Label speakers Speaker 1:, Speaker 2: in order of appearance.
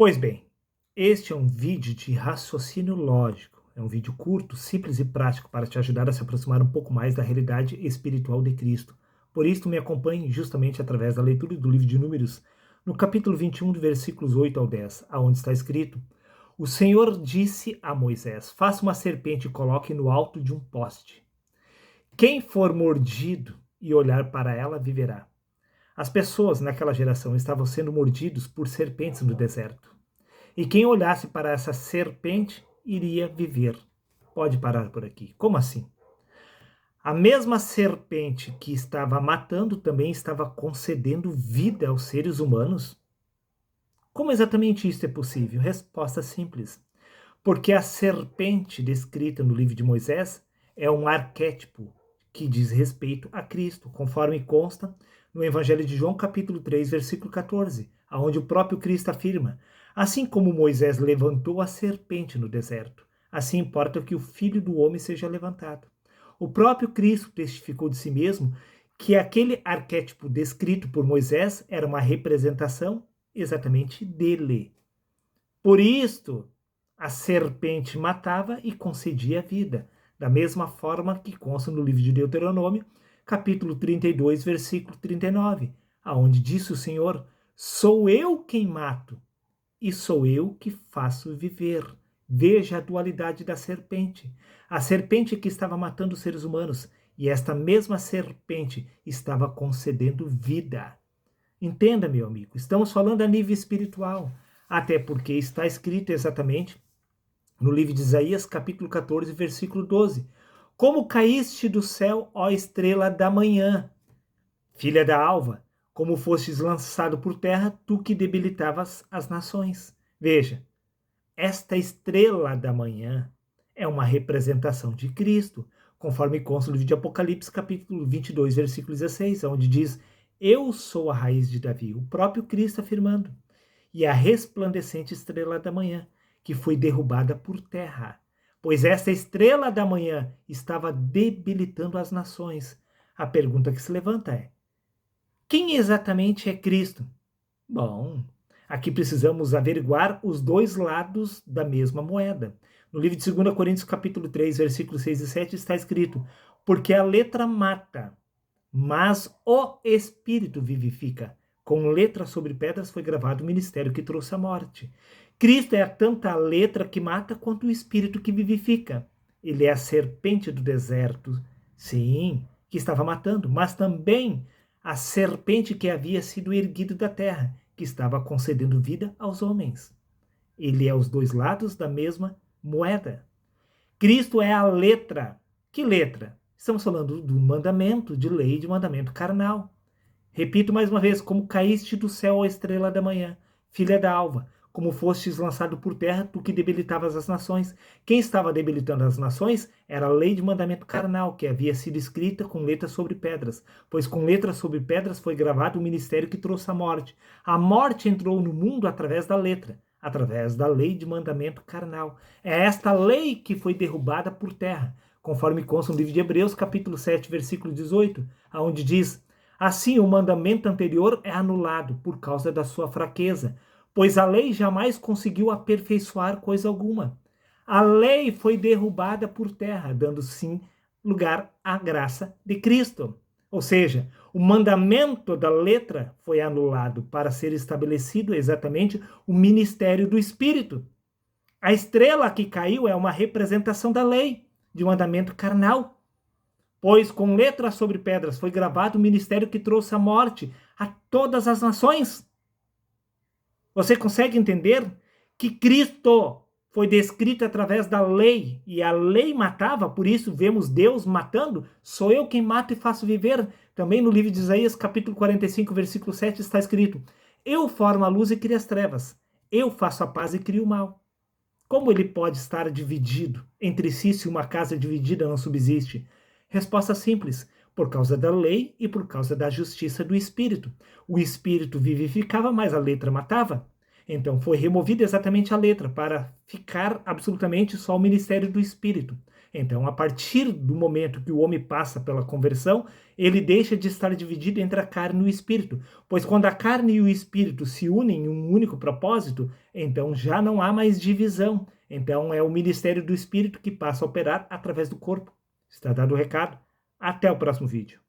Speaker 1: Pois bem, este é um vídeo de raciocínio lógico. É um vídeo curto, simples e prático para te ajudar a se aproximar um pouco mais da realidade espiritual de Cristo. Por isso, me acompanhe justamente através da leitura do livro de Números, no capítulo 21, de versículos 8 ao 10, aonde está escrito: O Senhor disse a Moisés: Faça uma serpente e coloque no alto de um poste. Quem for mordido e olhar para ela viverá. As pessoas naquela geração estavam sendo mordidos por serpentes no deserto. E quem olhasse para essa serpente iria viver. Pode parar por aqui. Como assim? A mesma serpente que estava matando também estava concedendo vida aos seres humanos? Como exatamente isso é possível? Resposta simples. Porque a serpente descrita no livro de Moisés é um arquétipo que diz respeito a Cristo, conforme consta no Evangelho de João, capítulo 3, versículo 14, onde o próprio Cristo afirma: Assim como Moisés levantou a serpente no deserto, assim importa que o Filho do Homem seja levantado. O próprio Cristo testificou de si mesmo que aquele arquétipo descrito por Moisés era uma representação exatamente dele. Por isto, a serpente matava e concedia vida, da mesma forma que consta no livro de Deuteronômio, capítulo 32, versículo 39, aonde disse o Senhor: Sou eu quem mato e sou eu que faço viver. Veja a dualidade da serpente. A serpente que estava matando os seres humanos e esta mesma serpente estava concedendo vida. Entenda, meu amigo, estamos falando a nível espiritual, até porque está escrito exatamente no livro de Isaías, capítulo 14, versículo 12: Como caíste do céu, ó estrela da manhã, filha da alva, como fostes lançado por terra, tu que debilitavas as nações. Veja, esta estrela da manhã é uma representação de Cristo, conforme consta no livro de Apocalipse, capítulo 22, versículo 16, onde diz: Eu sou a raiz de Davi, o próprio Cristo afirmando, e a resplandecente estrela da manhã, que foi derrubada por terra. Pois esta estrela da manhã estava debilitando as nações. A pergunta que se levanta é: quem exatamente é Cristo? Bom, aqui precisamos averiguar os dois lados da mesma moeda. No livro de 2 Coríntios, capítulo 3, versículos 6 e 7, está escrito: Porque a letra mata, mas o Espírito vivifica. Com letra sobre pedras foi gravado o ministério que trouxe a morte. Cristo é tanto a letra que mata quanto o Espírito que vivifica. Ele é a serpente do deserto, sim, que estava matando, mas também a serpente que havia sido erguida da terra, que estava concedendo vida aos homens. Ele é os dois lados da mesma moeda. Cristo é a letra. Que letra? Estamos falando do mandamento, de lei, de mandamento carnal. Repito mais uma vez: como caíste do céu, a estrela da manhã, filha da alva, como fostes lançado por terra, tu que debilitavas as nações. Quem estava debilitando as nações era a lei de mandamento carnal, que havia sido escrita com letras sobre pedras, pois com letras sobre pedras foi gravado o ministério que trouxe a morte. A morte entrou no mundo através da letra, através da lei de mandamento carnal. É esta lei que foi derrubada por terra, conforme consta no livro de Hebreus, capítulo 7, versículo 18, onde diz: Assim, o mandamento anterior é anulado por causa da sua fraqueza, pois a lei jamais conseguiu aperfeiçoar coisa alguma. A lei foi derrubada por terra, dando sim lugar à graça de Cristo. Ou seja, o mandamento da letra foi anulado para ser estabelecido exatamente o ministério do Espírito. A estrela que caiu é uma representação da lei, de mandamento carnal. Pois com letras sobre pedras foi gravado o ministério que trouxe a morte a todas as nações. Você consegue entender que Cristo foi descrito através da lei e a lei matava, por isso vemos Deus matando? Sou eu quem mato e faço viver. Também no livro de Isaías, capítulo 45, versículo 7, está escrito: Eu formo a luz e crio as trevas. Eu faço a paz e crio o mal. Como ele pode estar dividido entre si se uma casa dividida não subsiste? Resposta simples: por causa da lei e por causa da justiça do Espírito. O Espírito vivificava, mas a letra matava. Então foi removida exatamente a letra para ficar absolutamente só o ministério do Espírito. Então, a partir do momento que o homem passa pela conversão, ele deixa de estar dividido entre a carne e o espírito, pois quando a carne e o espírito se unem em um único propósito, então já não há mais divisão. Então, é o ministério do espírito que passa a operar através do corpo. Está dado o recado. Até o próximo vídeo.